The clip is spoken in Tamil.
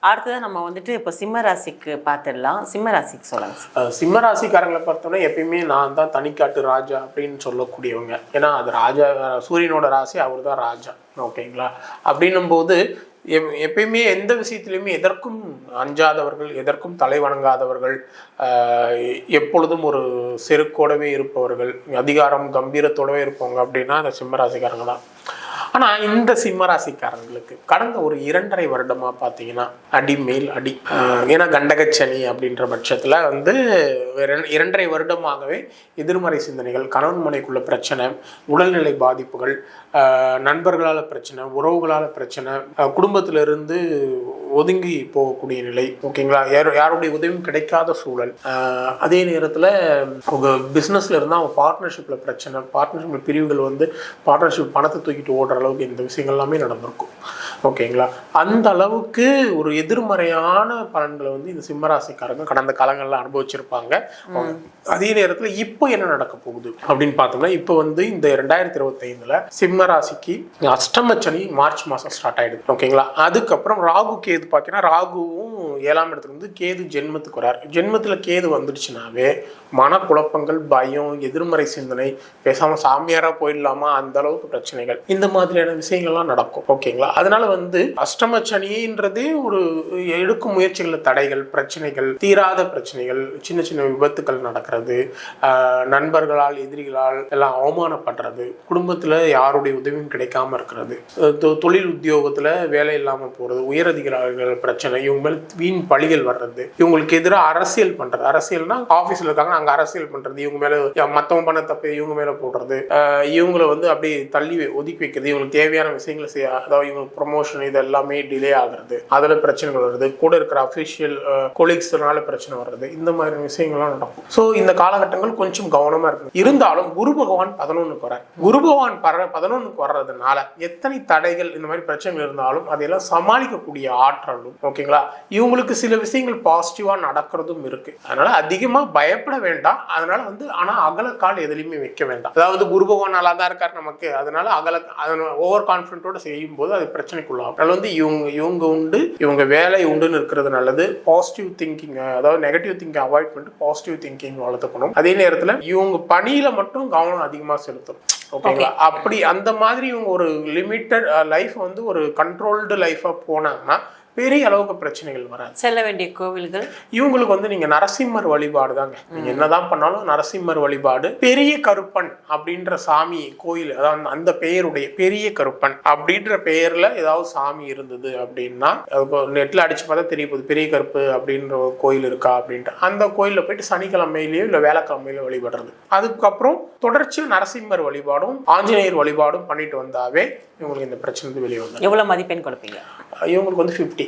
அடுத்ததான் நம்ம வந்துட்டு இப்போ சிம்ம ராசிக்கு பார்த்துடலாம். சிம்ம ராசிக்கு சொல்லுங்க. சிம்ம ராசிக்காரங்களை பார்த்தோன்னா எப்பயுமே நான் தான் தனிக்காட்டு ராஜா அப்படின்னு சொல்லக்கூடியவங்க. ஏன்னா அது ராஜா, சூரியனோட ராசி, அவர் தான் ராஜா. ஓகேங்களா? அப்படின்னும் போது எப்பயுமே எந்த விஷயத்திலையுமே எதற்கும் அஞ்சாதவர்கள், எதற்கும் தலை வணங்காதவர்கள், எப்பொழுதும் ஒரு செருக்கோடவே இருப்பவர்கள், அதிகாரம் கம்பீரத்தோடவே இருப்பவங்க அப்படின்னா அந்த சிம்மராசிக்காரங்க தான். ஆனால் இந்த சிம்மராசிக்காரங்களுக்கு கடந்த ஒரு 2.5 வருடமாக பார்த்தீங்கன்னா அடி மேல் அடி. ஏன்னா கண்டகச்சனி அப்படின்ற பட்சத்தில் வந்து 2.5 வருடமாகவே எதிர்மறை சிந்தனைகள், கணவன் மனைக்குள்ள பிரச்சனை, உடல்நிலை பாதிப்புகள், நண்பர்களால் பிரச்சனை, உறவுகளால் பிரச்சனை, குடும்பத்திலிருந்து ஒதுங்கி போகக்கூடிய நிலை. ஓகேங்களா? யாருடைய உதவியும் கிடைக்காத சூழல். அதே நேரத்தில் உங்கள் பிஸ்னஸில் இருந்தால் அவங்க பார்ட்னர்ஷிப்பில் பிரச்சனை, பார்ட்னர்ஷிப் பிரிவுகள் வந்து பார்ட்னர்ஷிப் பணத்தை தூக்கிட்டு ஓடுற அளவுக்கு இந்த விஷயங்கள் எல்லாமே நடந்திருக்கும். ஓகேங்களா? அந்த அளவுக்கு ஒரு எதிர்மறையான பலன்களை வந்து இந்த சிம்மராசிக்காரங்க கடந்த காலங்களில் அனுபவிச்சிருப்பாங்க. அதே நேரத்தில் இப்போ என்ன நடக்க போகுது அப்படின்னு பார்த்தோம்னா, இப்போ வந்து இந்த 2025 சிம்மராசிக்கு அஷ்டமச்சனி மார்ச் மாதம் ஸ்டார்ட் ஆயிடுது. ஓகேங்களா? அதுக்கப்புறம் ராகு கேது பார்த்தீங்கன்னா, ராகுவும் 7ஆம் இடத்துல இருந்து கேது ஜென்மத்துக்கு வரார். ஜென்மத்தில் கேது வந்துடுச்சுனாவே மனக்குழப்பங்கள், பயம், எதிர்மறை சிந்தனை, பேசாமல் சாமியாராக போயிடலாமா அந்த அளவுக்கு பிரச்சனைகள், இந்த மாதிரியான விஷயங்கள்லாம் நடக்கும். ஓகேங்களா? அதனால வந்து அஷ்டமச்சனின்றதே ஒரு எடுக்கும் முயற்சிகளில் தடைகள், பிரச்சனைகள், தீராத பிரச்சனைகள், சின்ன சின்ன விபத்துக்கள் நடக்கிறது, நண்பர்களால் எதிரிகளால் எல்லாம் அவமானப்படுறது, குடும்பத்தில் யாருடைய உதவியும் கிடைக்காம இருக்கிறது, தொழில் உத்தியோகத்தில் வேலை இல்லாமல் போகிறது, உயரதிகாரிகள் பிரச்சனை, இவங்க மேல் வீண் பழிகள் வர்றது, இவங்களுக்கு எதிராக அரசியல் பண்ணுறது. அரசியல்னா ஆஃபீஸில் இருக்காங்க அங்கே அரசியல் பண்ணுறது, இவங்க மேலே மற்றவங்க பண்ண தப்பு இவங்க மேலே போடுறது, இவங்களை வந்து அப்படியே தள்ளி ஒதுக்கி வைக்கிறது, இவங்களுக்கு தேவையான விஷயங்களை செய்ய, அதாவது இவங்களுக்கு ப்ரொமோஷன் இது எல்லாமே டிலே ஆகுறது, அதில் பிரச்சனைகள் வருது, கூட இருக்கிற அஃபிஷியல் கொலீக்ஸ்னால பிரச்சனை வர்றது, இந்த மாதிரி விஷயங்கள்லாம் நடக்கும். ஸோ இந்த காலகட்டங்கள் கொஞ்சம் கவனமாக இருக்கும். இருந்தாலும் குரு பகவான் 11க்கு வர்றார். குரு பகவான் 11க்கு வர்றதுனால எத்தனை தடைகள் இந்த மாதிரி பிரச்சனைகள் இருந்தாலும் அதையெல்லாம் சமாளிக்கக்கூடிய ஆற்றலும், ஓகேங்களா, இவங்களுக்கு சில விஷயங்கள் பாசிட்டிவாக நடக்கிறதும் இருக்கு. அதனால அதிகமாக பயப்பட வேண்டாம். அதனால வந்து ஆனால் அகலக்கால் எதுலையுமே வைக்க வேண்டாம். அதாவது குரு பகவான் நல்லா தான் இருக்கார் நமக்கு, அதனால ஓவர் கான்ஃபிடென்ட்டோட செய்யும் போது அது பிரச்சனைக்குள்ளாகும். அதனால வந்து இவங்க உண்டு, இவங்க வேலை உண்டுன்னு இருக்கிறது நல்லது. பாசிட்டிவ் திங்கிங், அதாவது நெகட்டிவ் திங்கிங் அவாய்ட் பண்ணிட்டு பாசிட்டிவ் திங்கிங் வளர்த்துக்கணும். அதே நேரத்தில் இவங்க பணியில மட்டும் கவனம் அதிகமாக செலுத்தணும். ஓகேங்களா? அப்படி அந்த மாதிரி இவங்க ஒரு லிமிட்டட் லைஃப் வந்து ஒரு கண்ட்ரோல்டு லைஃபா போனாங்கன்னா பெரிய அளவுக்கு பிரச்சனைகள் வராது. செல்ல வேண்டிய கோவில்கள் இவங்களுக்கு வந்து நீங்க நரசிம்மர் வழிபாடு தாங்க. நீங்க என்னதான் பண்ணாலும் நரசிம்மர் வழிபாடு, பெரிய கருப்பன் அப்படின்ற சாமி கோயில், அதாவது அந்த பெயருடைய பெரிய கருப்பன் அப்படின்ற பெயர்ல ஏதாவது சாமி இருந்தது அப்படின்னா, நெட்ல அடிச்சு பார்த்தா தெரிய போகுது பெரிய கருப்பு அப்படின்ற ஒரு கோயில் இருக்கா அப்படின்ட்டு. அந்த கோயில்ல போயிட்டு சனிக்கிழமையிலேயோ இல்லை வேலைக்கிழமையிலோ வழிபடுறது. அதுக்கப்புறம் தொடர்ச்சியா நரசிம்மர் வழிபாடும் ஆஞ்சநேயர் வழிபாடும் பண்ணிட்டு வந்தாவே இவங்களுக்கு இந்த பிரச்சனை வெளியே வந்து. எவ்வளவு மதிப்பெண் கொடுப்பீங்க? இவங்களுக்கு வந்து 50.